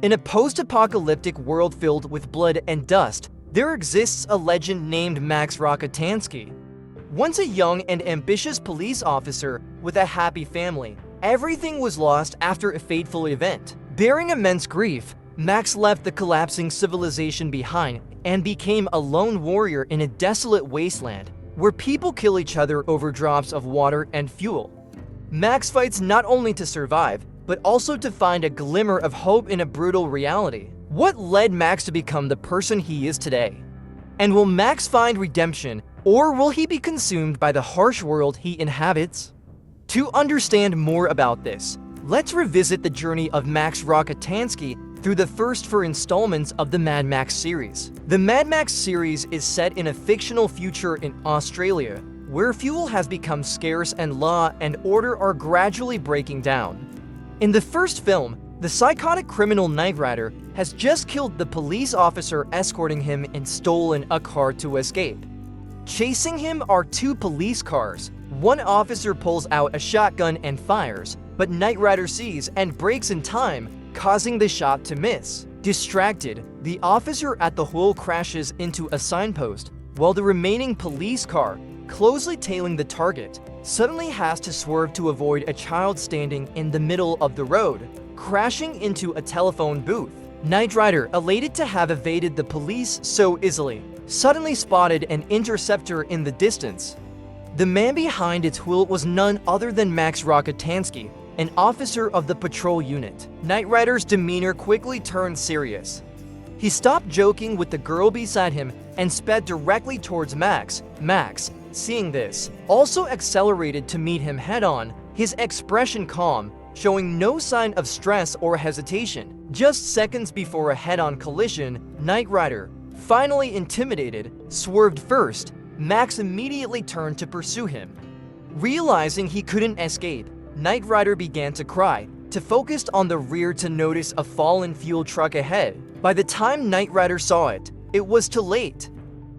In a post-apocalyptic world filled with blood and dust, there exists a legend named Max Rockatansky. Once a young and ambitious police officer with a happy family, everything was lost after a fateful event. Bearing immense grief, Max left the collapsing civilization behind and became a lone warrior in a desolate wasteland where people kill each other over drops of water and fuel. Max fights not only to survive, but also to find a glimmer of hope in a brutal reality. What led Max to become the person he is today? And will Max find redemption, or will he be consumed by the harsh world he inhabits? To understand more about this, let's revisit the journey of Max Rockatansky through the first 4 installments of the Mad Max series. The Mad Max series is set in a fictional future in Australia, where fuel has become scarce and law and order are gradually breaking down. In the first film, the psychotic criminal Knight Rider has just killed the police officer escorting him and stolen a car to escape. Chasing him are 2 police cars. One officer pulls out a shotgun and fires, but Knight Rider sees and brakes in time, causing the shot to miss. Distracted, the officer at the wheel crashes into a signpost, while the remaining police car, closely tailing the target, suddenly has to swerve to avoid a child standing in the middle of the road, crashing into a telephone booth. Knight Rider, elated to have evaded the police so easily, suddenly spotted an interceptor in the distance. The man behind its wheel was none other than Max Rockatansky, an officer of the patrol unit. Knight Rider's demeanor quickly turned serious. He stopped joking with the girl beside him and sped directly towards Max. Max, seeing this, also accelerated to meet him head-on, his expression calm, showing no sign of stress or hesitation. Just seconds before a head-on collision, Knight Rider, finally intimidated, swerved first. Max immediately turned to pursue him. Realizing he couldn't escape, Knight Rider began to cry, to focus on the rear to notice a fallen fuel truck ahead. By the time Knight Rider saw it, it was too late.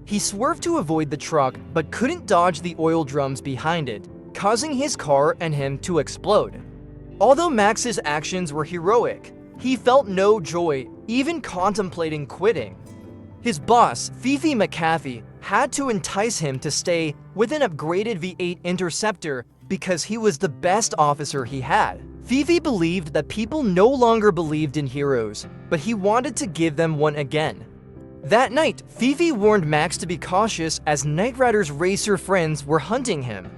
He swerved to avoid the truck, but couldn't dodge the oil drums behind it, causing his car and him to explode. Although Max's actions were heroic, he felt no joy, even contemplating quitting. His boss, Fifi McAfee, had to entice him to stay with an upgraded V8 Interceptor because he was the best officer he had. Fifi believed that people no longer believed in heroes, but he wanted to give them one again. That night, Fifi warned Max to be cautious as Knight Rider's racer friends were hunting him.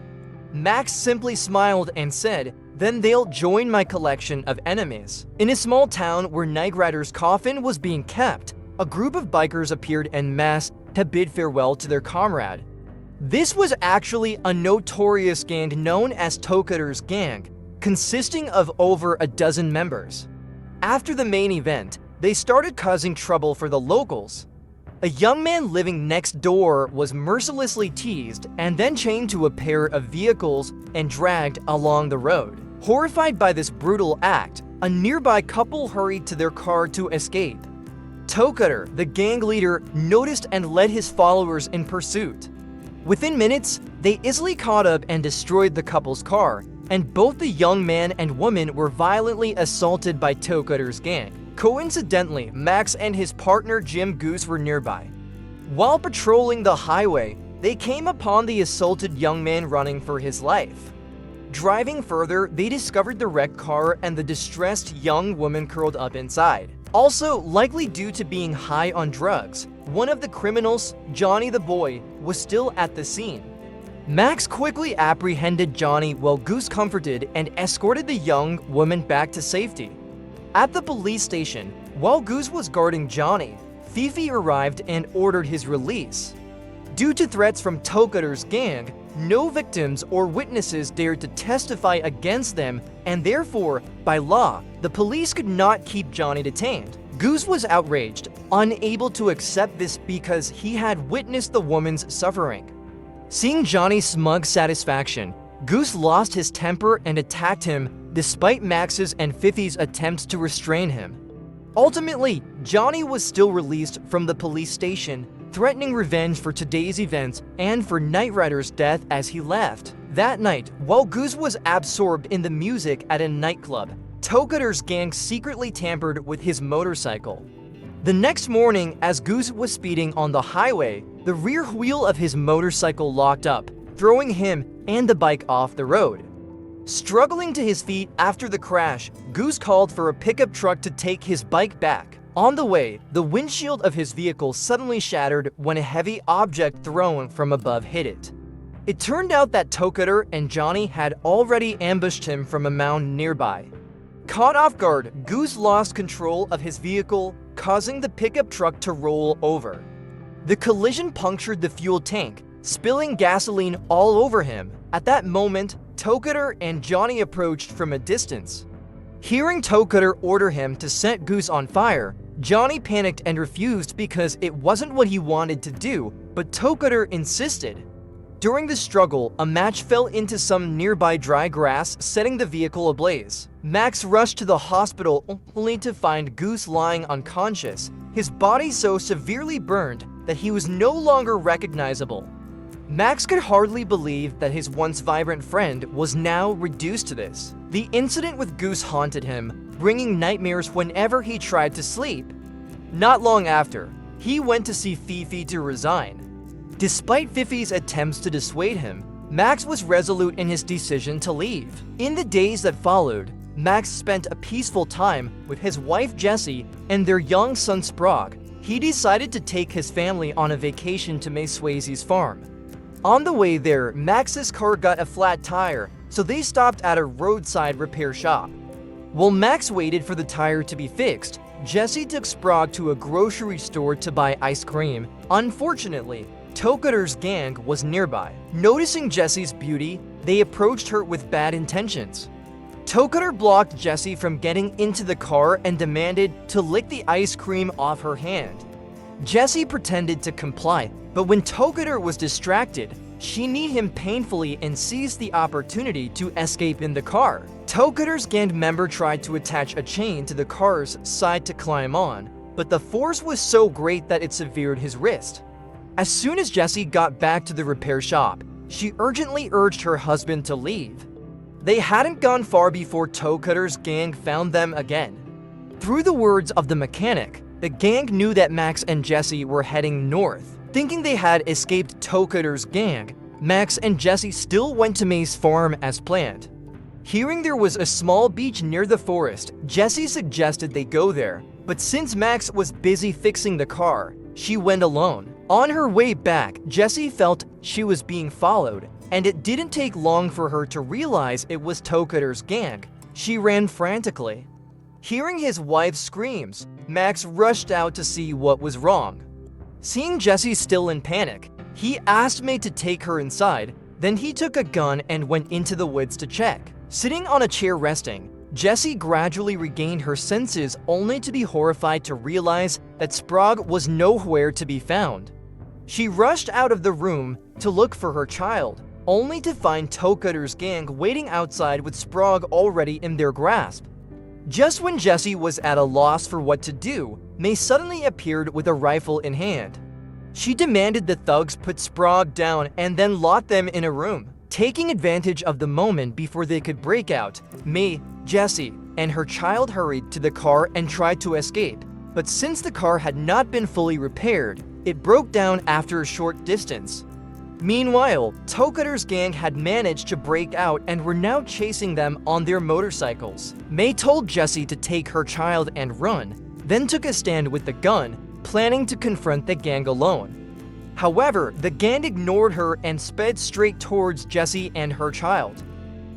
Max simply smiled and said, "Then they'll join my collection of enemies." In a small town where Knight Rider's coffin was being kept, a group of bikers appeared en masse to bid farewell to their comrade. This was actually a notorious gang known as Tokader's Gang, consisting of over a dozen members. After the main event, they started causing trouble for the locals. A young man living next door was mercilessly teased and then chained to a pair of vehicles and dragged along the road. Horrified by this brutal act, a nearby couple hurried to their car to escape. Tokader, the gang leader, noticed and led his followers in pursuit. Within minutes, they easily caught up and destroyed the couple's car, and both the young man and woman were violently assaulted by Tokader's gang. Coincidentally, Max and his partner Jim Goose were nearby. While patrolling the highway, they came upon the assaulted young man running for his life. Driving further, they discovered the wrecked car and the distressed young woman curled up inside. Also, likely due to being high on drugs, one of the criminals, Johnny the boy, was still at the scene. Max quickly apprehended Johnny while Goose comforted and escorted the young woman back to safety. At the police station, while Goose was guarding Johnny, Fifi arrived and ordered his release. Due to threats from Tokader's gang, no victims or witnesses dared to testify against them, and therefore, by law, the police could not keep Johnny detained. Goose was outraged, unable to accept this because he had witnessed the woman's suffering. Seeing Johnny's smug satisfaction, Goose lost his temper and attacked him despite Max's and Fifi's attempts to restrain him. Ultimately, Johnny was still released from the police station, threatening revenge for today's events and for Knight Rider's death as he left. That night, while Goose was absorbed in the music at a nightclub, Tokader's gang secretly tampered with his motorcycle. The next morning, as Goose was speeding on the highway, the rear wheel of his motorcycle locked up, throwing him and the bike off the road. Struggling to his feet after the crash, Goose called for a pickup truck to take his bike back. On the way, the windshield of his vehicle suddenly shattered when a heavy object thrown from above hit it. It turned out that Tokader and Johnny had already ambushed him from a mound nearby. Caught off guard, Goose lost control of his vehicle, causing the pickup truck to roll over. The collision punctured the fuel tank, spilling gasoline all over him. At that moment, Tokader and Johnny approached from a distance. Hearing Tokader order him to set Goose on fire, Johnny panicked and refused because it wasn't what he wanted to do, but Tokader insisted. During the struggle, a match fell into some nearby dry grass, setting the vehicle ablaze. Max rushed to the hospital only to find Goose lying unconscious, his body so severely burned that he was no longer recognizable. Max could hardly believe that his once vibrant friend was now reduced to this. The incident with Goose haunted him, bringing nightmares whenever he tried to sleep. Not long after, he went to see Fifi to resign. Despite Fifi's attempts to dissuade him, Max was resolute in his decision to leave. In the days that followed, Max spent a peaceful time with his wife Jessie and their young son Sprague. He decided to take his family on a vacation to May Swayze's farm. On the way there, Max's car got a flat tire, so they stopped at a roadside repair shop. While Max waited for the tire to be fixed, Jessie took Sprague to a grocery store to buy ice cream. Unfortunately, Tokader's gang was nearby. Noticing Jessie's beauty, they approached her with bad intentions. Tokader blocked Jessie from getting into the car and demanded to lick the ice cream off her hand. Jessie pretended to comply, but when Tokader was distracted, she kneed him painfully and seized the opportunity to escape in the car. Tokader's gang member tried to attach a chain to the car's side to climb on, but the force was so great that it severed his wrist. As soon as Jessie got back to the repair shop, she urgently urged her husband to leave. They hadn't gone far before Tokader's gang found them again. Through the words of the mechanic, the gang knew that Max and Jessie were heading north. Thinking they had escaped Tokader's gang, Max and Jessie still went to May's farm as planned. Hearing there was a small beach near the forest, Jessie suggested they go there, but since Max was busy fixing the car, she went alone. On her way back, Jessie felt she was being followed, and it didn't take long for her to realize it was Tokader's gang. She ran frantically. Hearing his wife's screams, Max rushed out to see what was wrong. Seeing Jessie still in panic, he asked May to take her inside, then he took a gun and went into the woods to check. Sitting on a chair resting, Jessie gradually regained her senses only to be horrified to realize that Sprague was nowhere to be found. She rushed out of the room to look for her child, only to find Tokader's gang waiting outside with Sprague already in their grasp. Just when Jessie was at a loss for what to do, May suddenly appeared with a rifle in hand. She demanded the thugs put Sprague down and then locked them in a room. Taking advantage of the moment before they could break out, May, Jessie, and her child hurried to the car and tried to escape. But since the car had not been fully repaired, it broke down after a short distance. Meanwhile, Tokader's gang had managed to break out and were now chasing them on their motorcycles. May told Jessie to take her child and run, then took a stand with the gun, planning to confront the gang alone. However, the gang ignored her and sped straight towards Jessie and her child.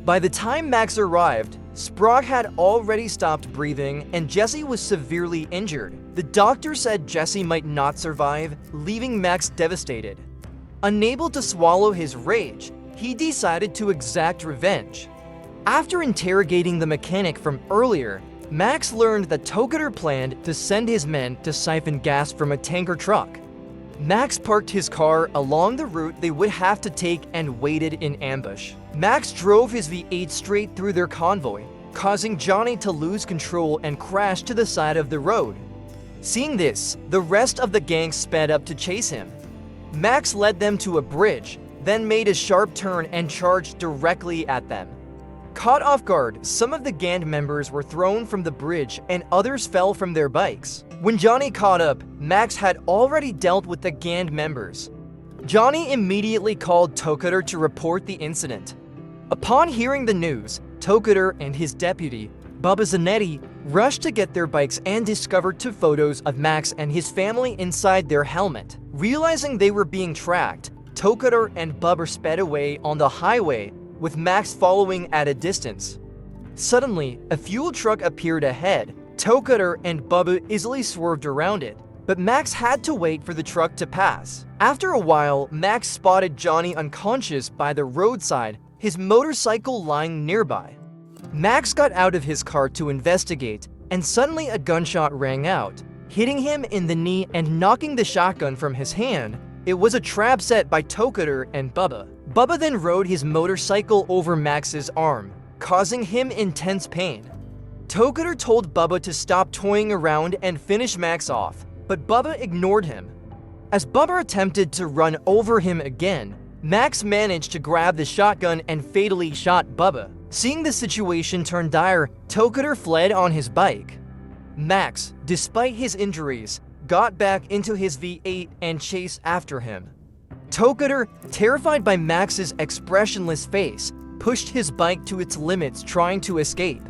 By the time Max arrived, Sprague had already stopped breathing and Jessie was severely injured. The doctor said Jessie might not survive, leaving Max devastated. Unable to swallow his rage, he decided to exact revenge. After interrogating the mechanic from earlier, Max learned that Tokader planned to send his men to siphon gas from a tanker truck. Max parked his car along the route they would have to take and waited in ambush. Max drove his V8 straight through their convoy, causing Johnny to lose control and crash to the side of the road. Seeing this, the rest of the gang sped up to chase him. Max led them to a bridge, then made a sharp turn and charged directly at them. Caught off guard, some of the gang members were thrown from the bridge and others fell from their bikes. When Johnny caught up, Max had already dealt with the gang members. Johnny immediately called Tokater to report the incident. Upon hearing the news, Tokater and his deputy, Bubba Zanetti, rushed to get their bikes and discovered two photos of Max and his family inside their helmet. Realizing they were being tracked, Tokater and Bubba sped away on the highway, with Max following at a distance. Suddenly, a fuel truck appeared ahead. Tokater and Bubba easily swerved around it, but Max had to wait for the truck to pass. After a while, Max spotted Johnny unconscious by the roadside, his motorcycle lying nearby. Max got out of his car to investigate, and suddenly a gunshot rang out, hitting him in the knee and knocking the shotgun from his hand. It was a trap set by Tokater and Bubba. Bubba then rode his motorcycle over Max's arm, causing him intense pain. Tokater told Bubba to stop toying around and finish Max off, but Bubba ignored him. As Bubba attempted to run over him again, Max managed to grab the shotgun and fatally shot Bubba. Seeing the situation turn dire, Tokater fled on his bike. Max, despite his injuries, got back into his V8 and chased after him. Tokater, terrified by Max's expressionless face, pushed his bike to its limits trying to escape.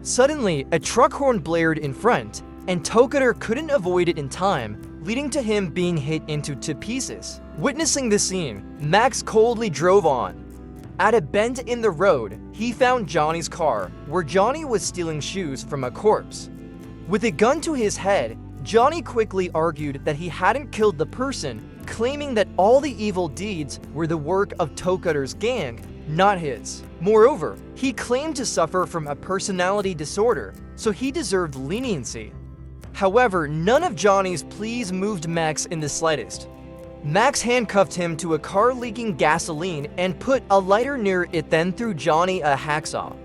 Suddenly, a truck horn blared in front, and Tokater couldn't avoid it in time, leading to him being hit into two pieces. Witnessing the scene, Max coldly drove on. At a bend in the road, he found Johnny's car, where Johnny was stealing shoes from a corpse. With a gun to his head, Johnny quickly argued that he hadn't killed the person, claiming that all the evil deeds were the work of Tokater's gang, not his. Moreover, he claimed to suffer from a personality disorder, so he deserved leniency. However, none of Johnny's pleas moved Max in the slightest. Max handcuffed him to a car leaking gasoline and put a lighter near it, then threw Johnny a hacksaw.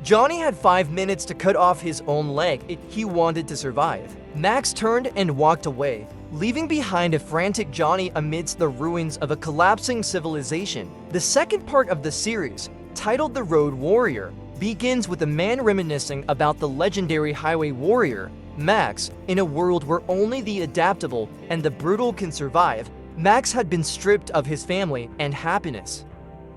Johnny had 5 minutes to cut off his own leg if he wanted to survive. Max turned and walked away, leaving behind a frantic Johnny amidst the ruins of a collapsing civilization. The second part of the series, titled The Road Warrior, begins with a man reminiscing about the legendary highway warrior, Max. In a world where only the adaptable and the brutal can survive, Max had been stripped of his family and happiness.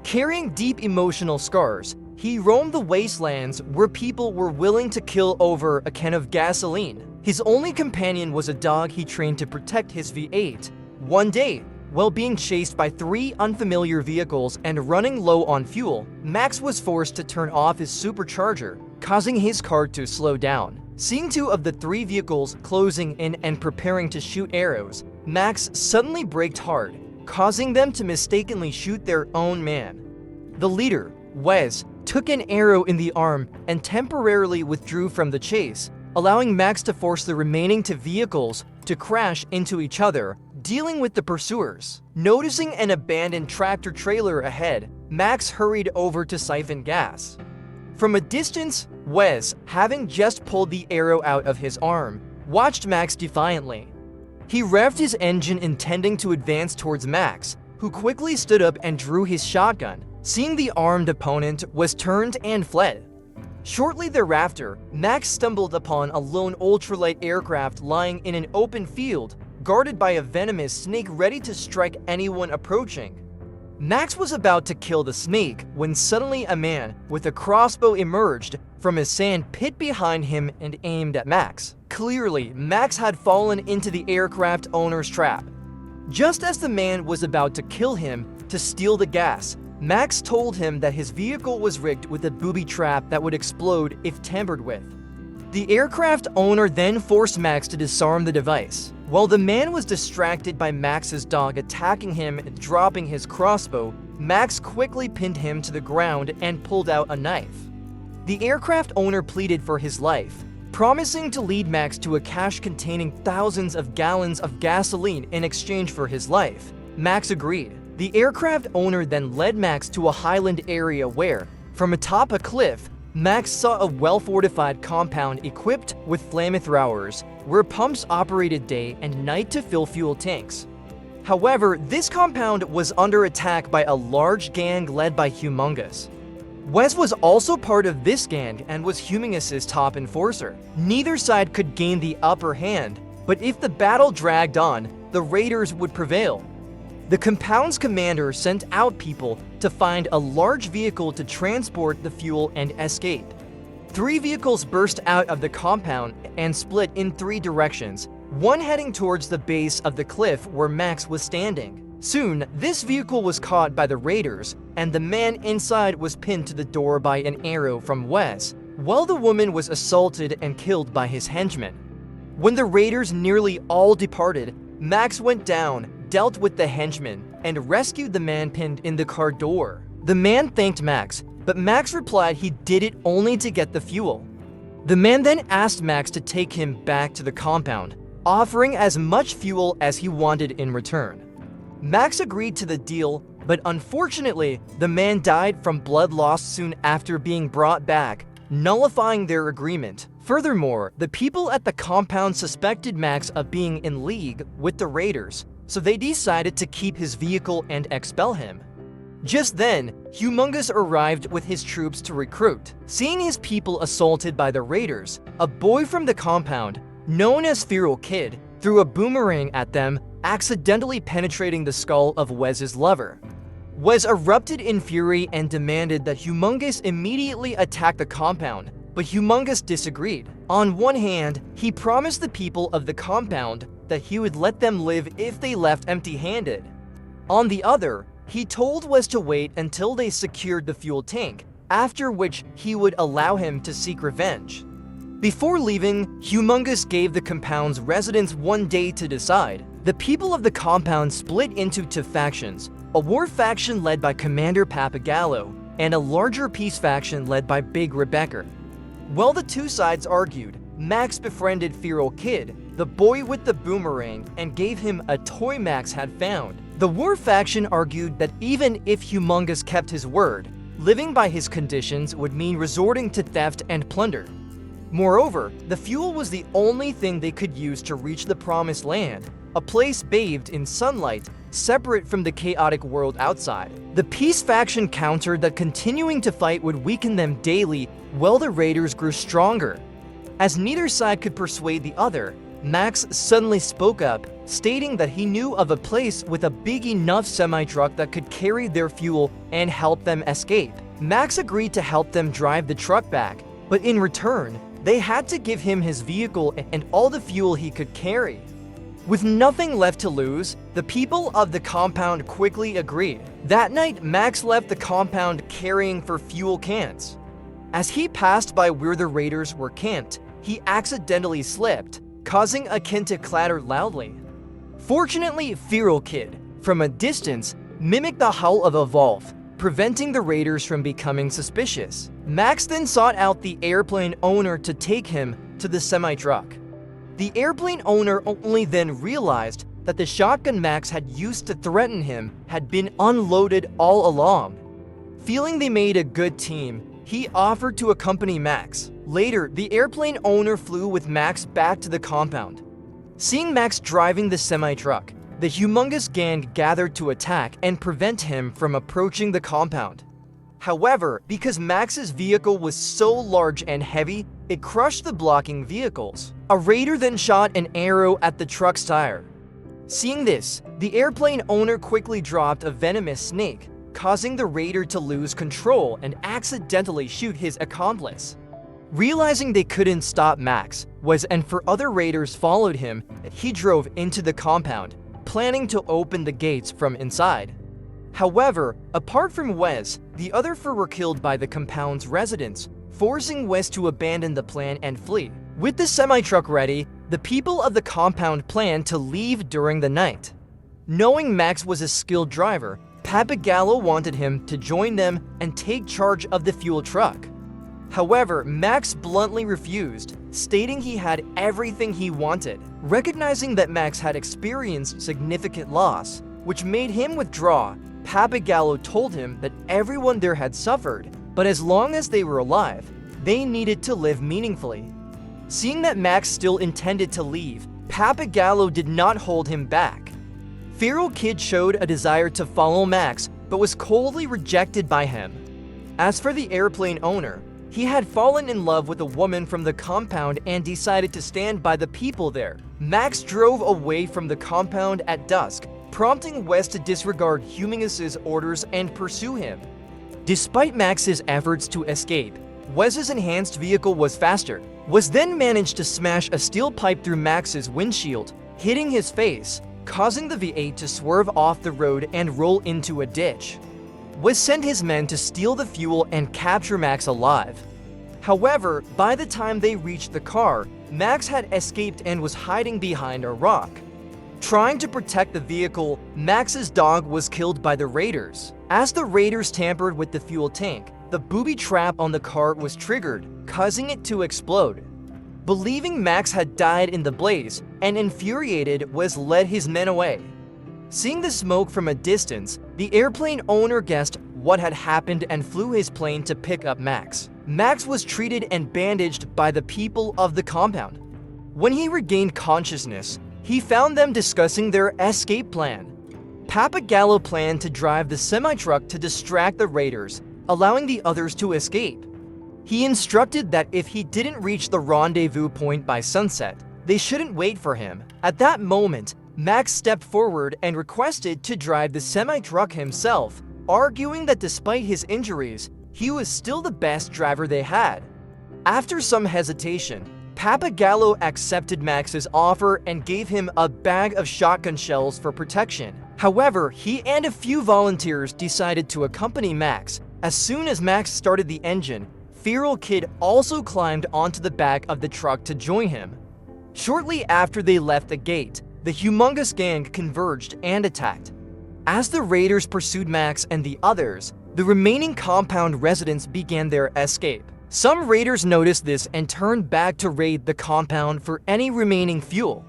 Carrying deep emotional scars, he roamed the wastelands where people were willing to kill over a can of gasoline. His only companion was a dog he trained to protect his V8. One day, while being chased by 3 unfamiliar vehicles and running low on fuel, Max was forced to turn off his supercharger, causing his car to slow down. Seeing 2 of the 3 vehicles closing in and preparing to shoot arrows, Max suddenly braked hard, causing them to mistakenly shoot their own man. The leader, Wes, took an arrow in the arm and temporarily withdrew from the chase, allowing Max to force the remaining 2 vehicles to crash into each other, dealing with the pursuers. Noticing an abandoned tractor trailer ahead, Max hurried over to siphon gas. From a distance, Wes, having just pulled the arrow out of his arm, watched Max defiantly. He revved his engine intending to advance towards Max, who quickly stood up and drew his shotgun. Seeing the armed opponent, Wes turned and fled. Shortly thereafter, Max stumbled upon a lone ultralight aircraft lying in an open field, guarded by a venomous snake ready to strike anyone approaching. Max was about to kill the snake when suddenly a man with a crossbow emerged from a sand pit behind him and aimed at Max. Clearly, Max had fallen into the aircraft owner's trap. Just as the man was about to kill him to steal the gas, Max told him that his vehicle was rigged with a booby trap that would explode if tampered with. The aircraft owner then forced Max to disarm the device. While the man was distracted by Max's dog attacking him and dropping his crossbow, Max quickly pinned him to the ground and pulled out a knife. The aircraft owner pleaded for his life, promising to lead Max to a cache containing thousands of gallons of gasoline in exchange for his life. Max agreed. The aircraft owner then led Max to a highland area where, from atop a cliff, Max saw a well-fortified compound equipped with flamethrowers, where pumps operated day and night to fill fuel tanks. However, this compound was under attack by a large gang led by Humongous. Wes was also part of this gang and was Humungus' top enforcer. Neither side could gain the upper hand, but if the battle dragged on, the raiders would prevail. The compound's commander sent out people to find a large vehicle to transport the fuel and escape. 3 vehicles burst out of the compound and split in 3 directions, one heading towards the base of the cliff where Max was standing. Soon, this vehicle was caught by the raiders, and the man inside was pinned to the door by an arrow from Wes, while the woman was assaulted and killed by his henchmen. When the raiders nearly all departed, Max went down, dealt with the henchmen, and rescued the man pinned in the car door. The man thanked Max, but Max replied he did it only to get the fuel. The man then asked Max to take him back to the compound, offering as much fuel as he wanted in return. Max agreed to the deal, but unfortunately, the man died from blood loss soon after being brought back, nullifying their agreement. Furthermore, the people at the compound suspected Max of being in league with the raiders, so they decided to keep his vehicle and expel him. Just then, Humungus arrived with his troops to recruit. Seeing his people assaulted by the raiders, a boy from the compound, known as Feral Kid, threw a boomerang at them, accidentally penetrating the skull of Wes's lover. Wes erupted in fury and demanded that Humungus immediately attack the compound, but Humungus disagreed. On one hand, he promised the people of the compound that he would let them live if they left empty-handed. On the other, he told Wes to wait until they secured the fuel tank, after which he would allow him to seek revenge. Before leaving, Humungus gave the compound's residents 1 day to decide. The people of the compound split into 2 factions, a war faction led by Commander Papagallo, and a larger peace faction led by Big Rebecca. While the 2 sides argued, Max befriended Feral Kid, the boy with the boomerang, and gave him a toy Max had found. The war faction argued that even if Humungus kept his word, living by his conditions would mean resorting to theft and plunder. Moreover, the fuel was the only thing they could use to reach the promised land, a place bathed in sunlight, separate from the chaotic world outside. The peace faction countered that continuing to fight would weaken them daily while the raiders grew stronger. As neither side could persuade the other, Max suddenly spoke up, stating that he knew of a place with a big enough semi-truck that could carry their fuel and help them escape. Max agreed to help them drive the truck back, but in return, they had to give him his vehicle and all the fuel he could carry. With nothing left to lose, the people of the compound quickly agreed. That night, Max left the compound carrying for fuel cans. As he passed by where the raiders were camped, he accidentally slipped, causing a can to clatter loudly. Fortunately, Feral Kid, from a distance, mimicked the howl of a wolf, preventing the raiders from becoming suspicious. Max then sought out the airplane owner to take him to the semi-truck. The airplane owner only then realized that the shotgun Max had used to threaten him had been unloaded all along. Feeling they made a good team, he offered to accompany Max. Later, the airplane owner flew with Max back to the compound. Seeing Max driving the semi-truck, the Humungus gang gathered to attack and prevent him from approaching the compound. However, because Max's vehicle was so large and heavy, it crushed the blocking vehicles. A raider then shot an arrow at the truck's tire. Seeing this, the airplane owner quickly dropped a venomous snake, causing the raider to lose control and accidentally shoot his accomplice. Realizing they couldn't stop Max, Wes and 4 other raiders followed him, he drove into the compound, planning to open the gates from inside. However, apart from Wes, the other 4 were killed by the compound's residents, forcing Wes to abandon the plan and flee. With the semi-truck ready, the people of the compound planned to leave during the night. Knowing Max was a skilled driver, Papagallo wanted him to join them and take charge of the fuel truck. However, Max bluntly refused, stating he had everything he wanted. Recognizing that Max had experienced significant loss, which made him withdraw, Papagallo told him that everyone there had suffered, but as long as they were alive, they needed to live meaningfully. Seeing that Max still intended to leave, Papagallo did not hold him back. Feral Kid showed a desire to follow Max, but was coldly rejected by him. As for the airplane owner, he had fallen in love with a woman from the compound and decided to stand by the people there. Max drove away from the compound at dusk, prompting Wes to disregard Huminus's orders and pursue him. Despite Max's efforts to escape, Wes's enhanced vehicle was faster. Wes then managed to smash a steel pipe through Max's windshield, hitting his face, causing the V8 to swerve off the road and roll into a ditch. Wes sent his men to steal the fuel and capture Max alive. However, by the time they reached the car, Max had escaped and was hiding behind a rock. Trying to protect the vehicle, Max's dog was killed by the raiders. As the raiders tampered with the fuel tank, the booby trap on the car was triggered, causing it to explode. Believing Max had died in the blaze, and infuriated, Wes led his men away. Seeing the smoke from a distance, the airplane owner guessed what had happened and flew his plane to pick up Max. Max was treated and bandaged by the people of the compound. When he regained consciousness, he found them discussing their escape plan. Papagallo planned to drive the semi-truck to distract the raiders, allowing the others to escape. He instructed that if he didn't reach the rendezvous point by sunset, they shouldn't wait for him. At that moment, Max stepped forward and requested to drive the semi-truck himself, arguing that despite his injuries, he was still the best driver they had. After some hesitation, Papagallo accepted Max's offer and gave him a bag of shotgun shells for protection. However, he and a few volunteers decided to accompany Max. As soon as Max started the engine, Feral Kid also climbed onto the back of the truck to join him. Shortly after they left the gate, the humongous gang converged and attacked. As the raiders pursued Max and the others, the remaining compound residents began their escape. Some raiders noticed this and turned back to raid the compound for any remaining fuel.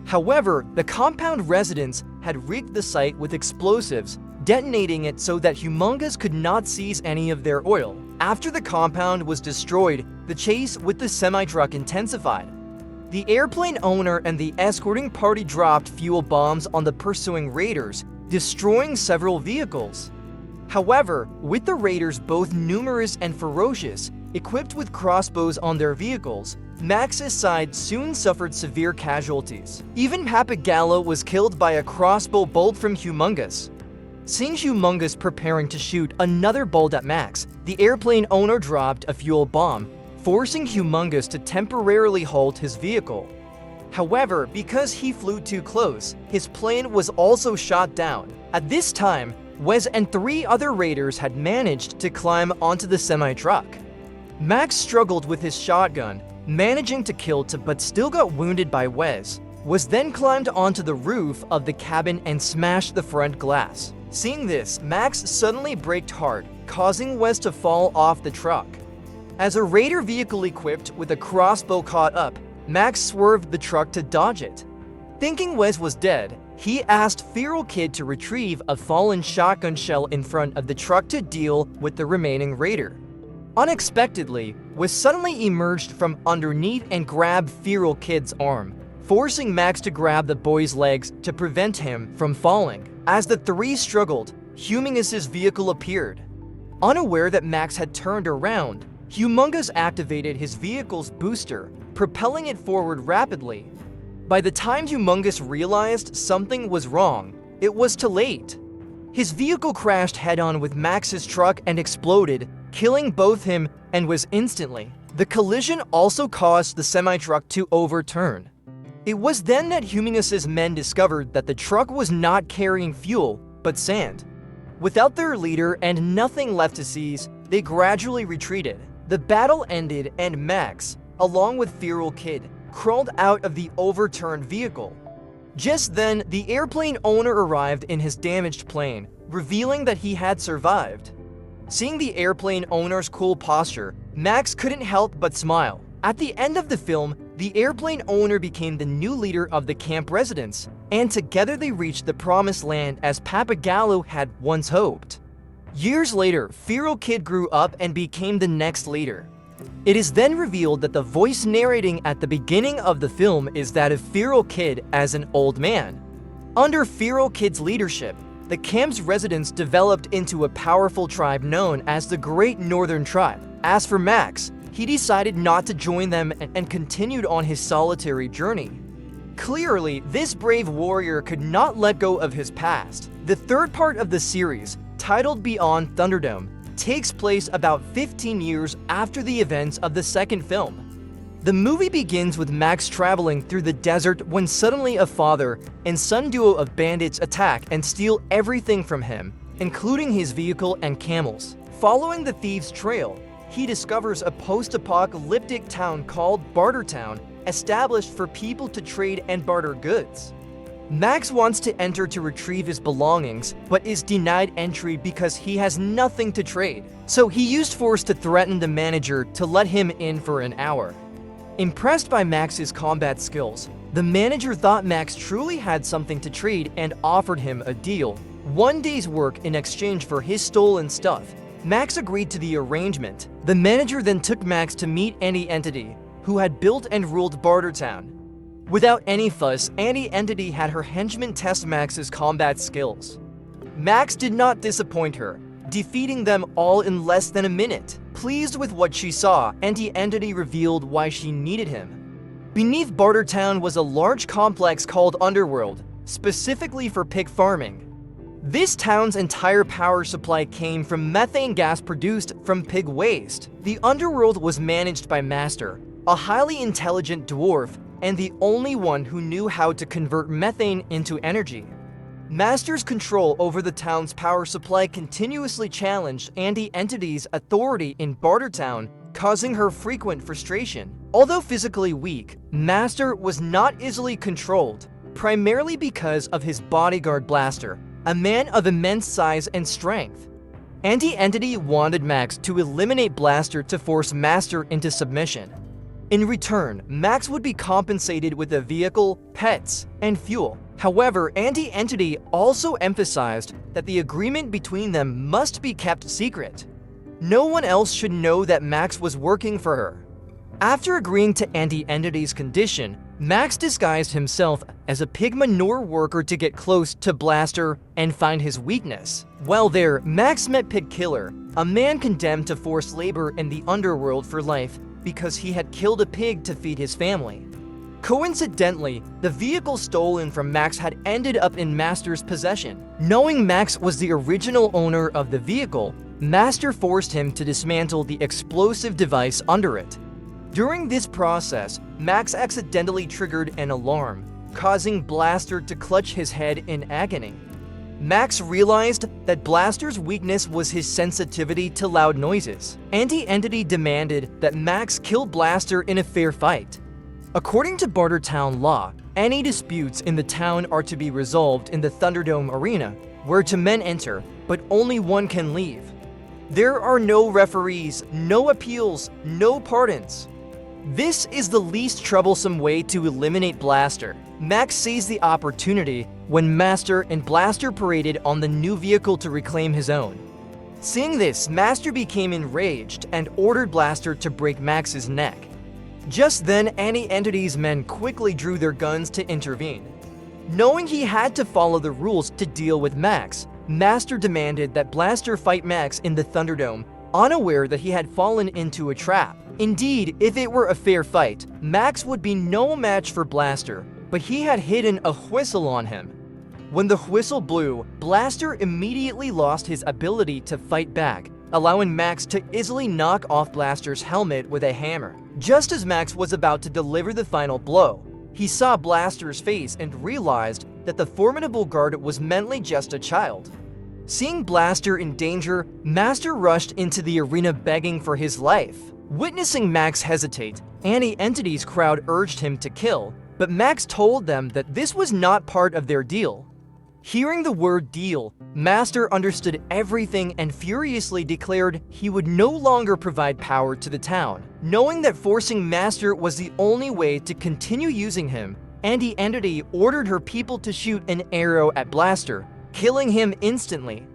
However, the compound residents had rigged the site with explosives, detonating it so that Humongous could not seize any of their oil. After the compound was destroyed, the chase with the semi-truck intensified. The airplane owner and the escorting party dropped fuel bombs on the pursuing raiders, destroying several vehicles. However, with the raiders both numerous and ferocious, equipped with crossbows on their vehicles, Max's side soon suffered severe casualties. Even Papagallo was killed by a crossbow bolt from Humongous. Seeing Humongous preparing to shoot another bolt at Max, the airplane owner dropped a fuel bomb, forcing Humongous to temporarily halt his vehicle. However, because he flew too close, his plane was also shot down. At this time, Wes and 3 other raiders had managed to climb onto the semi-truck. Max struggled with his shotgun, managing to kill two but still got wounded by Wes. Wes then climbed onto the roof of the cabin and smashed the front glass. Seeing this, Max suddenly braked hard, causing Wes to fall off the truck. As a raider vehicle equipped with a crossbow caught up, Max swerved the truck to dodge it. Thinking Wes was dead, he asked Feral Kid to retrieve a fallen shotgun shell in front of the truck to deal with the remaining raider. Unexpectedly, Wes suddenly emerged from underneath and grabbed Feral Kid's arm, forcing Max to grab the boy's legs to prevent him from falling. As the 3 struggled, Humongous's vehicle appeared. Unaware that Max had turned around, Humongous activated his vehicle's booster, propelling it forward rapidly. By the time Humongous realized something was wrong, it was too late. His vehicle crashed head-on with Max's truck and exploded, killing both him and Wes instantly. The collision also caused the semi-truck to overturn. It was then that Humongous's men discovered that the truck was not carrying fuel, but sand. Without their leader and nothing left to seize, they gradually retreated. The battle ended and Max, along with Feral Kid, crawled out of the overturned vehicle. Just then, the airplane owner arrived in his damaged plane, revealing that he had survived. Seeing the airplane owner's cool posture, Max couldn't help but smile. At the end of the film, the airplane owner became the new leader of the camp residents, and together they reached the promised land as Papagallo had once hoped. Years later, Feral Kid grew up and became the next leader. It is then revealed that the voice narrating at the beginning of the film is that of Feral Kid as an old man. Under Feral Kid's leadership, the camp's residents developed into a powerful tribe known as the Great Northern Tribe. As for Max, he decided not to join them and continued on his solitary journey. Clearly, this brave warrior could not let go of his past. The third part of the series, titled Beyond Thunderdome, takes place about 15 years after the events of the second film. The movie begins with Max traveling through the desert when suddenly a father and son duo of bandits attack and steal everything from him, including his vehicle and camels. Following the thieves' trail, he discovers a post-apocalyptic town called Bartertown, established for people to trade and barter goods. Max wants to enter to retrieve his belongings, but is denied entry because he has nothing to trade. So he used force to threaten the manager to let him in for an hour. Impressed by Max's combat skills, the manager thought Max truly had something to trade and offered him a deal: 1 day's work in exchange for his stolen stuff. Max agreed to the arrangement. The manager then took Max to meet Andy Entity, who had built and ruled Bartertown. Without any fuss, Andy Entity had her henchmen test Max's combat skills. Max did not disappoint her, defeating them all in less than a minute. Pleased with what she saw, Andy Entity revealed why she needed him. Beneath Bartertown was a large complex called Underworld, specifically for pig farming. This town's entire power supply came from methane gas produced from pig waste. The Underworld was managed by Master, a highly intelligent dwarf, and the only one who knew how to convert methane into energy. Master's control over the town's power supply continuously challenged Andy Entity's authority in Bartertown, causing her frequent frustration. Although physically weak, Master was not easily controlled, primarily because of his bodyguard Blaster, a man of immense size and strength. Andy Entity wanted Max to eliminate Blaster to force Master into submission. In return, Max would be compensated with a vehicle, pets, and fuel. However, Andy Entity also emphasized that the agreement between them must be kept secret. No one else should know that Max was working for her. After agreeing to Andy Entity's condition, Max disguised himself as a pig manure worker to get close to Blaster and find his weakness. While there, Max met Pig Killer, a man condemned to forced labor in the underworld for life because he had killed a pig to feed his family. Coincidentally, the vehicle stolen from Max had ended up in Master's possession. Knowing Max was the original owner of the vehicle, Master forced him to dismantle the explosive device under it. During this process, Max accidentally triggered an alarm, causing Blaster to clutch his head in agony. Max realized that Blaster's weakness was his sensitivity to loud noises. Andy Entity demanded that Max kill Blaster in a fair fight. According to Bartertown law, any disputes in the town are to be resolved in the Thunderdome arena, where 2 men enter, but only 1 can leave. There are no referees, no appeals, no pardons. This is the least troublesome way to eliminate Blaster. Max seized the opportunity when Master and Blaster paraded on the new vehicle to reclaim his own. Seeing this, Master became enraged and ordered Blaster to break Max's neck. Just then, Andy Entity's men quickly drew their guns to intervene. Knowing he had to follow the rules to deal with Max, Master demanded that Blaster fight Max in the Thunderdome, unaware that he had fallen into a trap. Indeed, if it were a fair fight, Max would be no match for Blaster, but he had hidden a whistle on him. When the whistle blew, Blaster immediately lost his ability to fight back, allowing Max to easily knock off Blaster's helmet with a hammer. Just as Max was about to deliver the final blow, he saw Blaster's face and realized that the formidable guard was mentally just a child. Seeing Blaster in danger, Master rushed into the arena begging for his life. Witnessing Max hesitate, Andy Entity's crowd urged him to kill, but Max told them that this was not part of their deal. Hearing the word deal, Master understood everything and furiously declared he would no longer provide power to the town. Knowing that forcing Master was the only way to continue using him, Andy Entity ordered her people to shoot an arrow at Blaster, killing him instantly.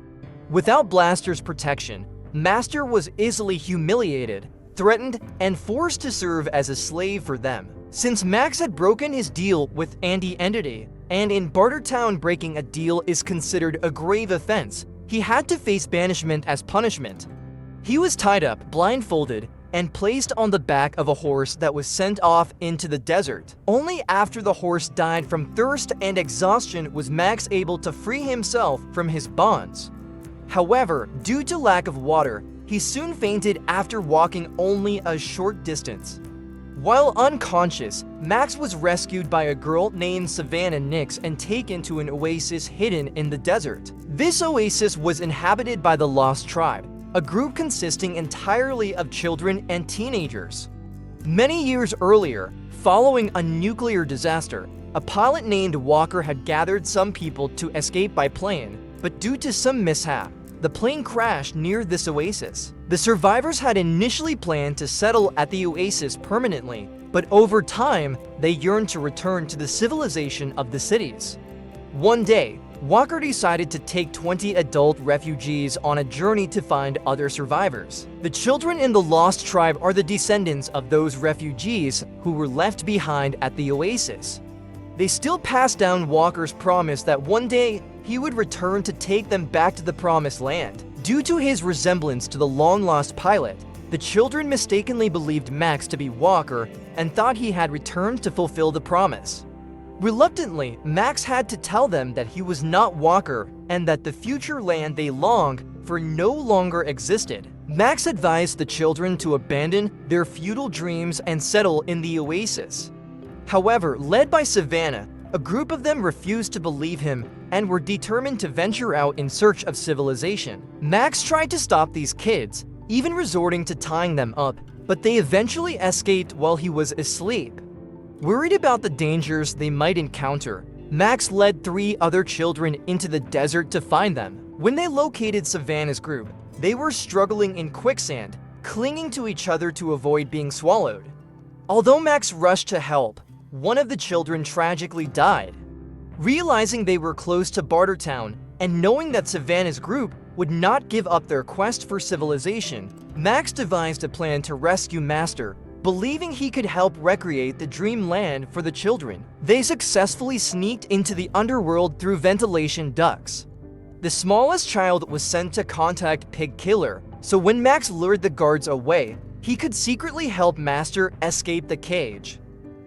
Without Blaster's protection, Master was easily humiliated, threatened, and forced to serve as a slave for them. Since Max had broken his deal with Andy Entity, and in Bartertown breaking a deal is considered a grave offense, he had to face banishment as punishment. He was tied up, blindfolded, and placed on the back of a horse that was sent off into the desert. Only after the horse died from thirst and exhaustion was Max able to free himself from his bonds. However, due to lack of water, he soon fainted after walking only a short distance. While unconscious, Max was rescued by a girl named Savannah Nix and taken to an oasis hidden in the desert. This oasis was inhabited by the Lost Tribe, a group consisting entirely of children and teenagers. Many years earlier, following a nuclear disaster, a pilot named Walker had gathered some people to escape by plane, but due to some mishap, the plane crashed near this oasis. The survivors had initially planned to settle at the oasis permanently, but over time, they yearned to return to the civilization of the cities. One day, Walker decided to take 20 adult refugees on a journey to find other survivors. The children in the Lost Tribe are the descendants of those refugees who were left behind at the oasis. They still pass down Walker's promise that one day he would return to take them back to the Promised Land. Due to his resemblance to the long-lost pilot, the children mistakenly believed Max to be Walker and thought he had returned to fulfill the promise. Reluctantly, Max had to tell them that he was not Walker and that the future land they longed for no longer existed. Max advised the children to abandon their futile dreams and settle in the oasis. However, led by Savannah, a group of them refused to believe him and were determined to venture out in search of civilization. Max tried to stop these kids, even resorting to tying them up, but they eventually escaped while he was asleep. Worried about the dangers they might encounter, Max led 3 other children into the desert to find them. When they located Savannah's group, they were struggling in quicksand, clinging to each other to avoid being swallowed. Although Max rushed to help, one of the children tragically died. Realizing they were close to Bartertown and knowing that Savannah's group would not give up their quest for civilization, Max devised a plan to rescue Master, believing he could help recreate the dream land for the children. They successfully sneaked into the underworld through ventilation ducts. The smallest child was sent to contact Pig Killer, so when Max lured the guards away, he could secretly help Master escape the cage.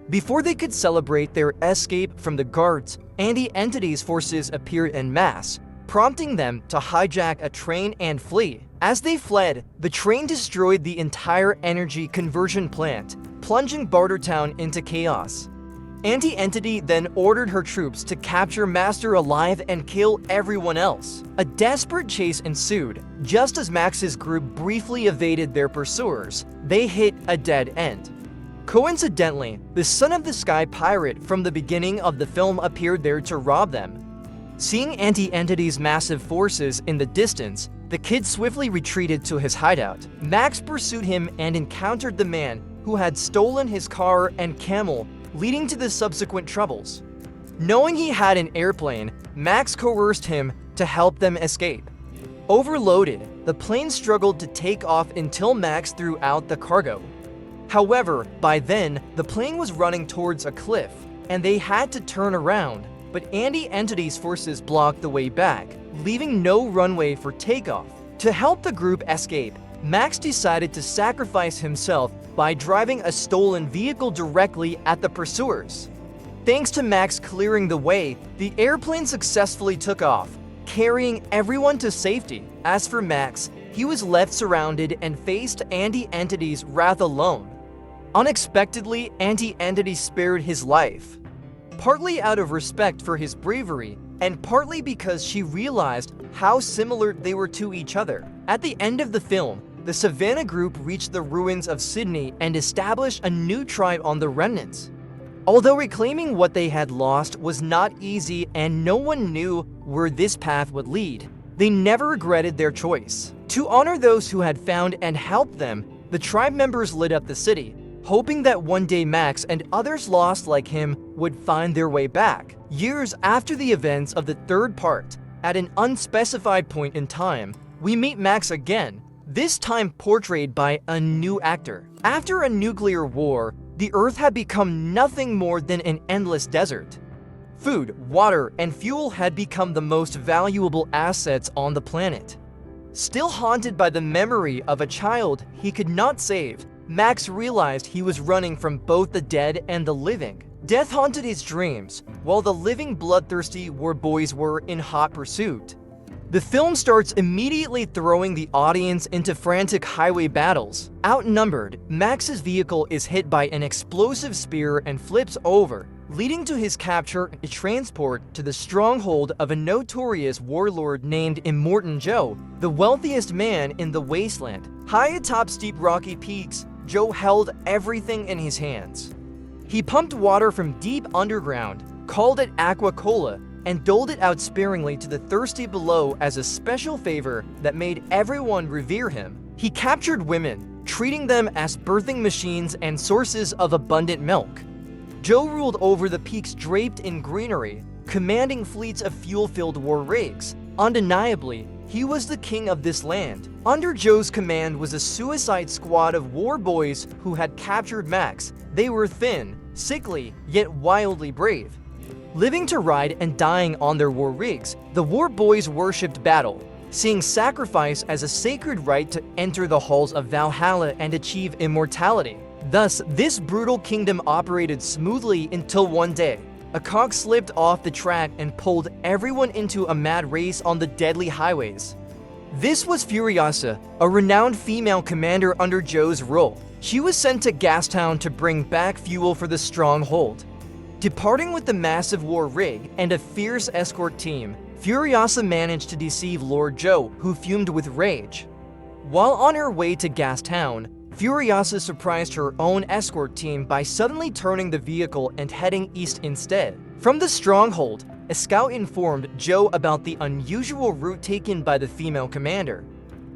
Before they could celebrate their escape from the guards, Andy Entity's forces appeared en masse, prompting them to hijack a train and flee. As they fled, the train destroyed the entire energy conversion plant, plunging Bartertown into chaos. Andy Entity then ordered her troops to capture Master alive and kill everyone else. A desperate chase ensued. Just as Max's group briefly evaded their pursuers, they hit a dead end. Coincidentally, the Son of the Sky pirate from the beginning of the film appeared there to rob them. Seeing Andy Entity's massive forces in the distance, the kid swiftly retreated to his hideout. Max pursued him and encountered the man who had stolen his car and camel, leading to the subsequent troubles. Knowing he had an airplane, Max coerced him to help them escape. Overloaded, the plane struggled to take off until Max threw out the cargo. However, by then, the plane was running towards a cliff, and they had to turn around, but Andy Entity's forces blocked the way back, leaving no runway for takeoff. To help the group escape, Max decided to sacrifice himself by driving a stolen vehicle directly at the pursuers. Thanks to Max clearing the way, the airplane successfully took off, carrying everyone to safety. As for Max, he was left surrounded and faced Andy Entity's wrath alone. Unexpectedly, Andy Entity spared his life, partly out of respect for his bravery, and partly because she realized how similar they were to each other. At the end of the film, the Savannah group reached the ruins of Sydney and established a new tribe on the remnants. Although reclaiming what they had lost was not easy and no one knew where this path would lead, they never regretted their choice. To honor those who had found and helped them, the tribe members lit up the city, hoping that one day Max and others lost like him would find their way back. Years after the events of the third part, at an unspecified point in time, we meet Max again, this time portrayed by a new actor. After a nuclear war, The Earth had become nothing more than an endless desert. Food, water, and fuel had become the most valuable assets on the planet. Still haunted by the memory of a child he could not save, Max realized he was running from both the dead and the living. Death haunted his dreams, while the living bloodthirsty war boys were in hot pursuit. The film starts immediately throwing the audience into frantic highway battles. Outnumbered, Max's vehicle is hit by an explosive spear and flips over, leading to his capture and transport to the stronghold of a notorious warlord named Immortan Joe, the wealthiest man in the wasteland. High atop steep rocky peaks, Joe held everything in his hands. He pumped water from deep underground, called it aqua cola, and doled it out sparingly to the thirsty below as a special favor that made everyone revere him. He captured women, treating them as birthing machines and sources of abundant milk. Joe ruled over the peaks draped in greenery, commanding fleets of fuel-filled war rigs. Undeniably, he was the king of this land. Under Joe's command was a suicide squad of war boys who had captured Max. They were thin, sickly, yet wildly brave. Living to ride and dying on their war rigs, the war boys worshipped battle, seeing sacrifice as a sacred right to enter the halls of Valhalla and achieve immortality. Thus, this brutal kingdom operated smoothly until one day, a cog slipped off the track and pulled everyone into a mad race on the deadly highways. This was Furiosa, a renowned female commander under Joe's rule. She was sent to Gastown to bring back fuel for the stronghold. Departing with the massive war rig and a fierce escort team, Furiosa managed to deceive Lord Joe, who fumed with rage. While on her way to Gastown, Furiosa surprised her own escort team by suddenly turning the vehicle and heading east instead. From the stronghold, a scout informed Joe about the unusual route taken by the female commander.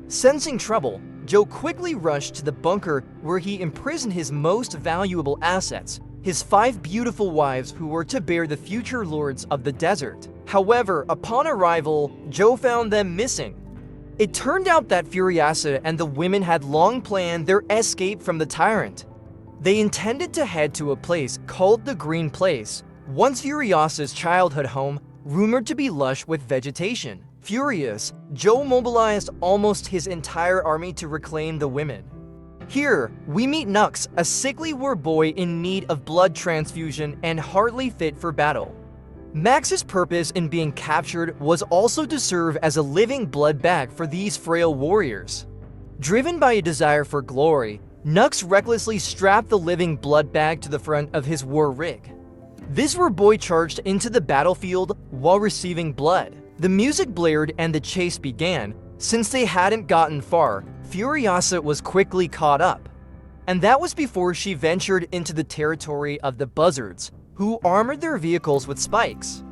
Sensing trouble, Joe quickly rushed to the bunker where he imprisoned his most valuable assets, his 5 beautiful wives who were to bear the future lords of the desert. However, upon arrival, Joe found them missing. It turned out that Furiosa and the women had long planned their escape from the tyrant. They intended to head to a place called the Green Place, once Furiosa's childhood home, rumored to be lush with vegetation. Furious, Joe mobilized almost his entire army to reclaim the women. Here, we meet Nux, a sickly war boy in need of blood transfusion and hardly fit for battle. Max's purpose in being captured was also to serve as a living blood bag for these frail warriors. Driven by a desire for glory, Nux recklessly strapped the living blood bag to the front of his war rig. This war boy charged into the battlefield while receiving blood. The music blared and the chase began. Since they hadn't gotten far, Furiosa was quickly caught up. And that was before she ventured into the territory of the buzzards, who armored their vehicles with spikes.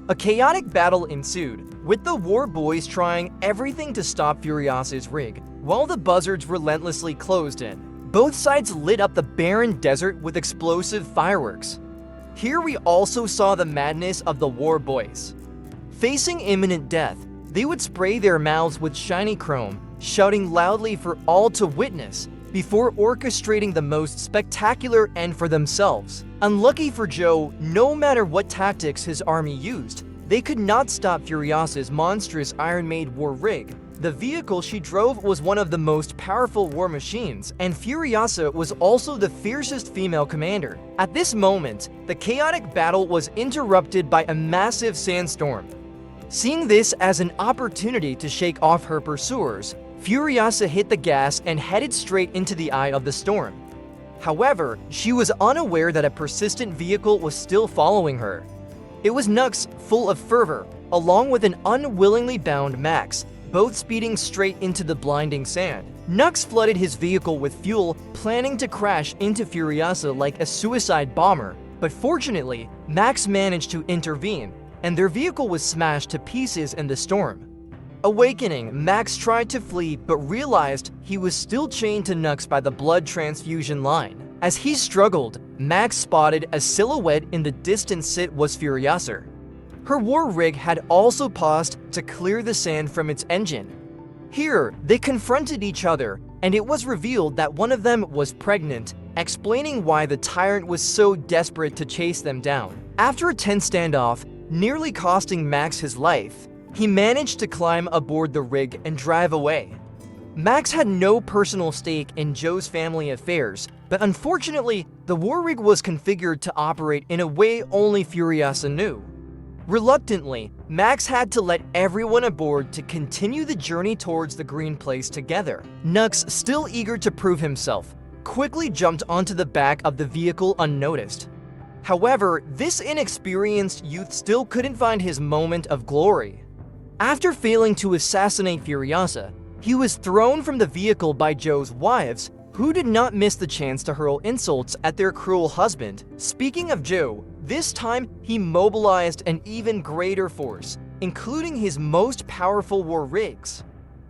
A chaotic battle ensued, with the war boys trying everything to stop Furiosa's rig, while the buzzards relentlessly closed in. Both sides lit up the barren desert with explosive fireworks. Here we also saw the madness of the war boys. Facing imminent death, they would spray their mouths with shiny chrome, shouting loudly for all to witness, before orchestrating the most spectacular end for themselves. Unlucky for Joe, no matter what tactics his army used, they could not stop Furiosa's monstrous iron-made war rig. The vehicle she drove was one of the most powerful war machines, and Furiosa was also the fiercest female commander. At this moment, the chaotic battle was interrupted by a massive sandstorm. Seeing this as an opportunity to shake off her pursuers, Furiosa hit the gas and headed straight into the eye of the storm. However, she was unaware that a persistent vehicle was still following her. It was Nux, full of fervor, along with an unwillingly bound Max, both speeding straight into the blinding sand. Nux flooded his vehicle with fuel, planning to crash into Furiosa like a suicide bomber, but fortunately, Max managed to intervene, and their vehicle was smashed to pieces in the storm. Awakening, Max tried to flee but realized he was still chained to Nux by the blood transfusion line. As he struggled, Max spotted a silhouette in the distance. It was Furiosa. Her war rig had also paused to clear the sand from its engine. Here, they confronted each other, and it was revealed that one of them was pregnant explaining why the tyrant was so desperate to chase them down. After a tense standoff, nearly costing Max his life, he managed to climb aboard the rig and drive away. Max had no personal stake in Joe's family affairs, but unfortunately, the war rig was configured to operate in a way only Furiosa knew. Reluctantly, Max had to let everyone aboard to continue the journey towards the green place together. Nux, still eager to prove himself, quickly jumped onto the back of the vehicle unnoticed. However, this inexperienced youth still couldn't find his moment of glory. After failing to assassinate Furiosa, he was thrown from the vehicle by Joe's wives, who did not miss the chance to hurl insults at their cruel husband. Speaking of Joe, this time he mobilized an even greater force, including his most powerful war rigs.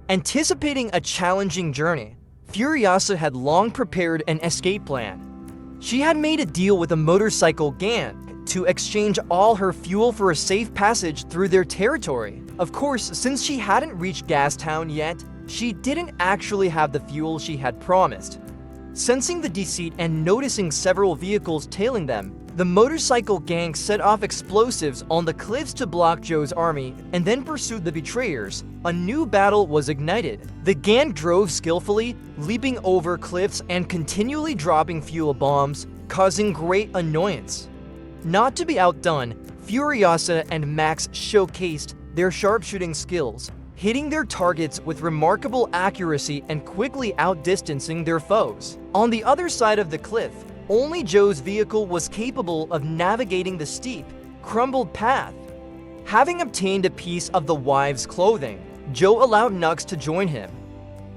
Anticipating a challenging journey, Furiosa had long prepared an escape plan. She had made a deal with a motorcycle gang to exchange all her fuel for a safe passage through their territory. Of course, since she hadn't reached Gastown yet, she didn't actually have the fuel she had promised. Sensing the deceit and noticing several vehicles tailing them, the motorcycle gang set off explosives on the cliffs to block Joe's army and then pursued the betrayers. A new battle was ignited. The gang drove skillfully, leaping over cliffs and continually dropping fuel bombs, causing great annoyance. Not to be outdone, Furiosa and Max showcased their sharpshooting skills, hitting their targets with remarkable accuracy and quickly outdistancing their foes. On the other side of the cliff, only Joe's vehicle was capable of navigating the steep, crumbled path. Having obtained a piece of the wives' clothing, Joe allowed Nux to join him.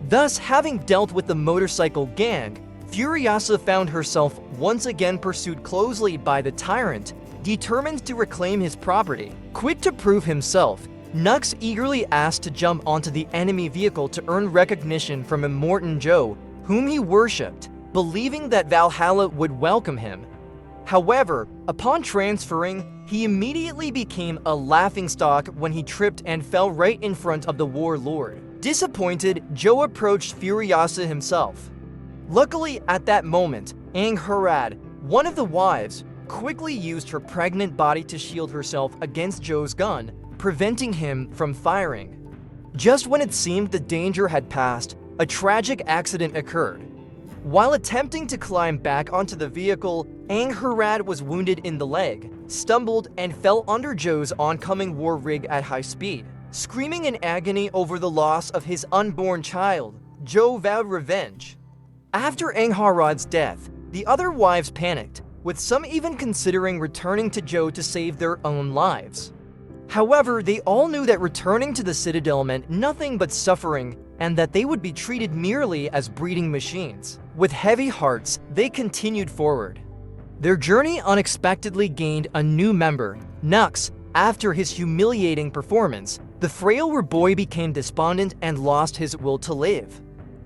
Thus, having dealt with the motorcycle gang, Furiosa found herself once again pursued closely by the tyrant, determined to reclaim his property. Quick to prove himself, Nux eagerly asked to jump onto the enemy vehicle to earn recognition from Immortan Joe, whom he worshipped, believing that Valhalla would welcome him. However, upon transferring, he immediately became a laughingstock when he tripped and fell right in front of the warlord. Disappointed, Joe approached Furiosa himself. Luckily, at that moment, Angharad, one of the wives, quickly used her pregnant body to shield herself against Joe's gun, preventing him from firing. Just when it seemed the danger had passed, a tragic accident occurred. While attempting to climb back onto the vehicle, Angharad was wounded in the leg, stumbled, and fell under Joe's oncoming war rig at high speed. Screaming in agony over the loss of his unborn child, Joe vowed revenge. After Angharad's death, the other wives panicked, with some even considering returning to Joe to save their own lives. However, they all knew that returning to the Citadel meant nothing but suffering and that they would be treated merely as breeding machines. With heavy hearts, they continued forward. Their journey unexpectedly gained a new member, Nux. After his humiliating performance, the frail boy became despondent and lost his will to live.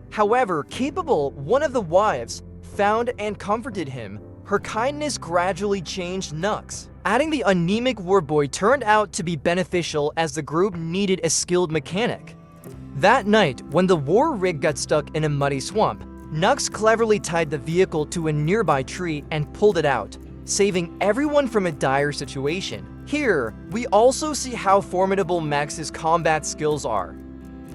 However, capable, one of the wives found and comforted him. Her kindness gradually changed Nux. Adding the anemic warboy turned out to be beneficial as the group needed a skilled mechanic. That night, when the war rig got stuck in a muddy swamp, Nux cleverly tied the vehicle to a nearby tree and pulled it out, saving everyone from a dire situation. Here, we also see how formidable Max's combat skills are.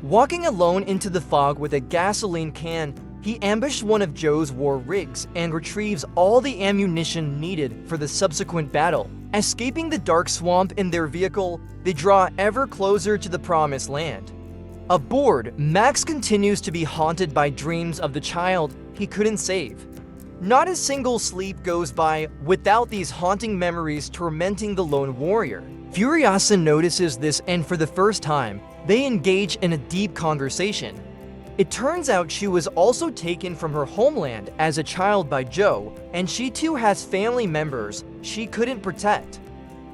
Walking alone into the fog with a gasoline can, he ambushed one of Joe's war rigs and retrieves all the ammunition needed for the subsequent battle. Escaping the dark swamp in their vehicle, they draw ever closer to the promised land. Aboard, Max continues to be haunted by dreams of the child he couldn't save. Not a single sleep goes by without these haunting memories tormenting the lone warrior. Furiosa notices this, and for the first time, they engage in a deep conversation. It turns out she was also taken from her homeland as a child by Joe, and she too has family members she couldn't protect.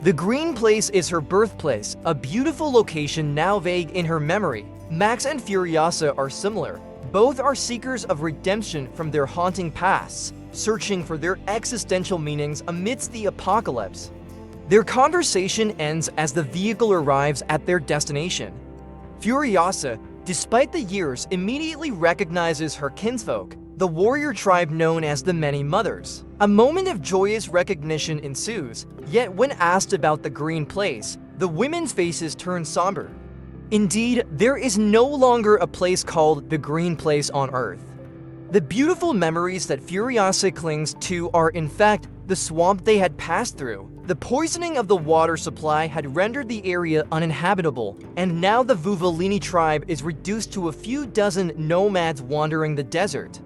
The green place is her birthplace, a beautiful location now vague in her memory. Max and Furiosa are similar. Both are seekers of redemption from their haunting pasts, searching for their existential meanings amidst the apocalypse. Their conversation ends as the vehicle arrives at their destination. Furiosa, despite the years, immediately recognizes her kinsfolk, the warrior tribe known as the Many Mothers. A moment of joyous recognition ensues, yet when asked about the green place, the women's faces turn somber. Indeed, there is no longer a place called the Green Place on Earth. The beautiful memories that Furiosa clings to are in fact the swamp they had passed through. The poisoning of the water supply had rendered the area uninhabitable, and now the Vuvalini tribe is reduced to a few dozen nomads wandering the desert.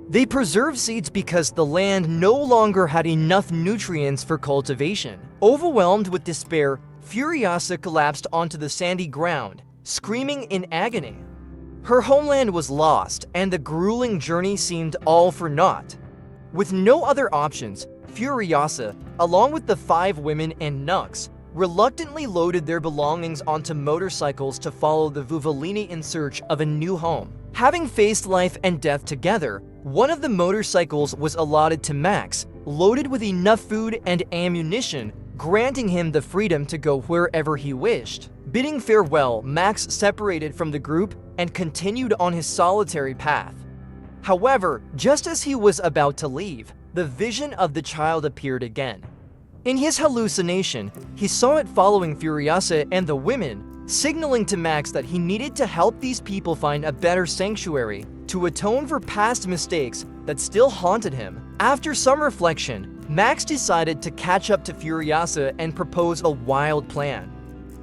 They preserved seeds because the land no longer had enough nutrients for cultivation. Overwhelmed with despair, Furiosa collapsed onto the sandy ground, screaming in agony. Her homeland was lost, and the grueling journey seemed all for naught. With no other options, Furiosa, along with the 5 women and Nux, reluctantly loaded their belongings onto motorcycles to follow the Vuvalini in search of a new home. Having faced life and death together, one of the motorcycles was allotted to Max, loaded with enough food and ammunition, granting him the freedom to go wherever he wished. Bidding farewell, Max separated from the group and continued on his solitary path. However, just as he was about to leave, the vision of the child appeared again. In his hallucination, he saw it following Furiosa and the women, signaling to Max that he needed to help these people find a better sanctuary to atone for past mistakes that still haunted him. After some reflection, Max decided to catch up to Furiosa and propose a wild plan.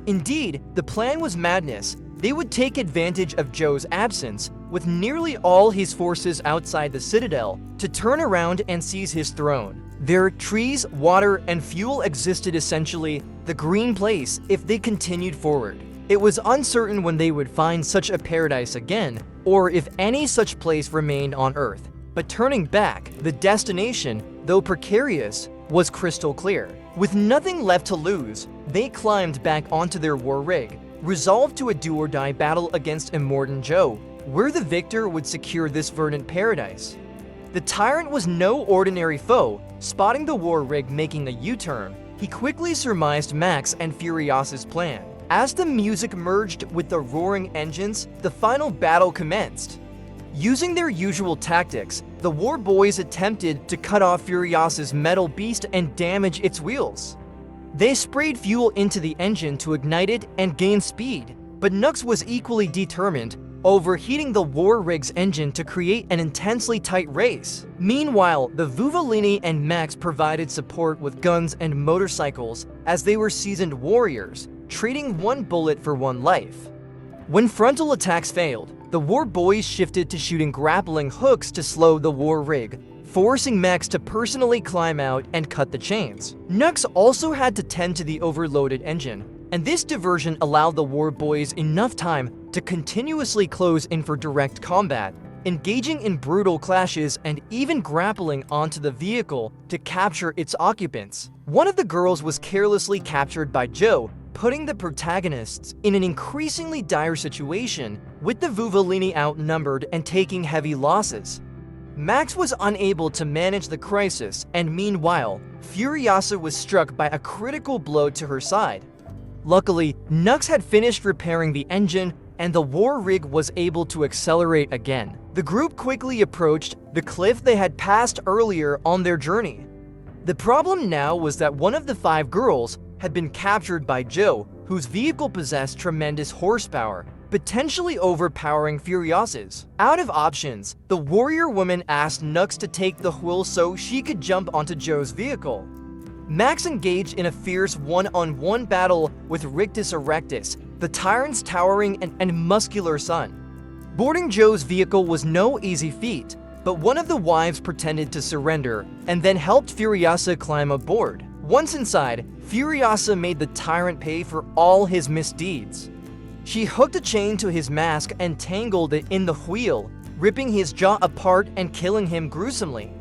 Indeed, the plan was madness. They would take advantage of Joe's absence, with nearly all his forces outside the citadel, to turn around and seize his throne. There, trees, water, and fuel existed, essentially the green place, if they continued forward. It was uncertain when they would find such a paradise again, or if any such place remained on Earth. But turning back, the destination, though precarious, was crystal clear. With nothing left to lose, they climbed back onto their war rig, resolved to a do-or-die battle against Immortan Joe, where the victor would secure this verdant paradise. The tyrant was no ordinary foe. Spotting the war rig making a U-turn, he quickly surmised Max and Furiosa's plan. As the music merged with the roaring engines, the final battle commenced. Using their usual tactics, the war boys attempted to cut off Furiosa's metal beast and damage its wheels. They sprayed fuel into the engine to ignite it and gain speed, but Nux was equally determined, overheating the war rig's engine to create an intensely tight race. Meanwhile, the Vuvalini and Max provided support with guns and motorcycles as they were seasoned warriors, trading one bullet for one life. When frontal attacks failed, the war boys shifted to shooting grappling hooks to slow the war rig, forcing Max to personally climb out and cut the chains. Nux also had to tend to the overloaded engine, and this diversion allowed the war boys enough time to continuously close in for direct combat, engaging in brutal clashes and even grappling onto the vehicle to capture its occupants. One of the girls was carelessly captured by Joe, putting the protagonists in an increasingly dire situation, with the Vuvalini outnumbered and taking heavy losses. Max was unable to manage the crisis, and meanwhile, Furiosa was struck by a critical blow to her side. Luckily, Nux had finished repairing the engine, and the war rig was able to accelerate again. The group quickly approached the cliff they had passed earlier on their journey. The problem now was that one of the 5 girls had been captured by Joe, whose vehicle possessed tremendous horsepower, potentially overpowering Furiosa's. Out of options, the warrior woman asked Nux to take the wheel so she could jump onto Joe's vehicle. Max engaged in a fierce one-on-one battle with Rictus Erectus, the tyrant's towering and muscular son. Boarding Joe's vehicle was no easy feat, but one of the wives pretended to surrender and then helped Furiosa climb aboard. Once inside, Furiosa made the tyrant pay for all his misdeeds. She hooked a chain to his mask and tangled it in the wheel, ripping his jaw apart and killing him gruesomely.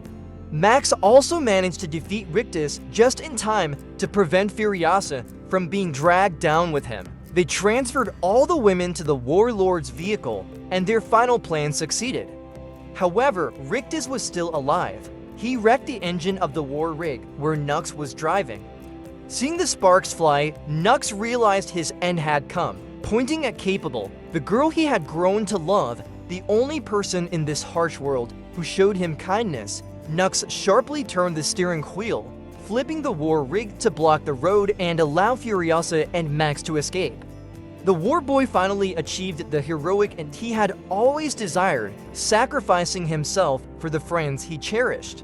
Max also managed to defeat Rictus just in time to prevent Furiosa from being dragged down with him. They transferred all the women to the warlord's vehicle, and their final plan succeeded. However, Rictus was still alive. He wrecked the engine of the war rig where Nux was driving. Seeing the sparks fly, Nux realized his end had come. Pointing at Capable, the girl he had grown to love, the only person in this harsh world who showed him kindness, Nux sharply turned the steering wheel, flipping the war rig to block the road and allow Furiosa and Max to escape. The war boy finally achieved the heroic and he had always desired, sacrificing himself for the friends he cherished.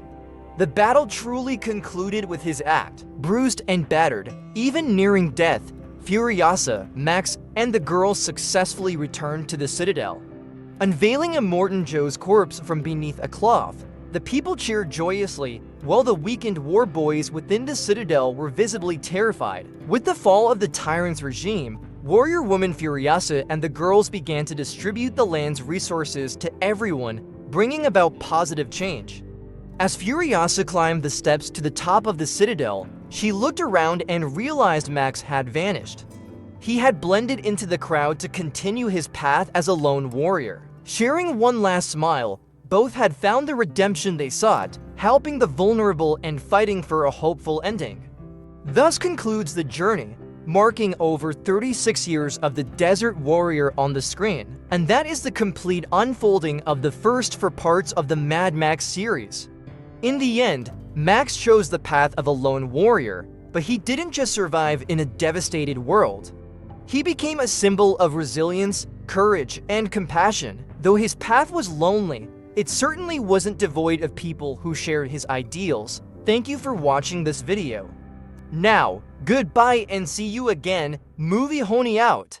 The battle truly concluded with his act. Bruised and battered, even nearing death, Furiosa, Max, and the girls successfully returned to the Citadel. Unveiling Immortan Joe's corpse from beneath a cloth, the people cheered joyously, while the weakened war boys within the Citadel were visibly terrified. With the fall of the tyrant's regime, warrior woman Furiosa and the girls began to distribute the land's resources to everyone, bringing about positive change. As Furiosa climbed the steps to the top of the Citadel, she looked around and realized Max had vanished. He had blended into the crowd to continue his path as a lone warrior. Sharing one last smile, both had found the redemption they sought, helping the vulnerable and fighting for a hopeful ending. Thus concludes the journey, marking over 36 years of the Desert Warrior on the screen, and that is the complete unfolding of the first 4 parts of the Mad Max series. In the end, Max chose the path of a lone warrior, but he didn't just survive in a devastated world. He became a symbol of resilience, courage, and compassion. Though his path was lonely, it certainly wasn't devoid of people who shared his ideals. Thank you for watching this video. Now, goodbye and see you again. Movie Honey out!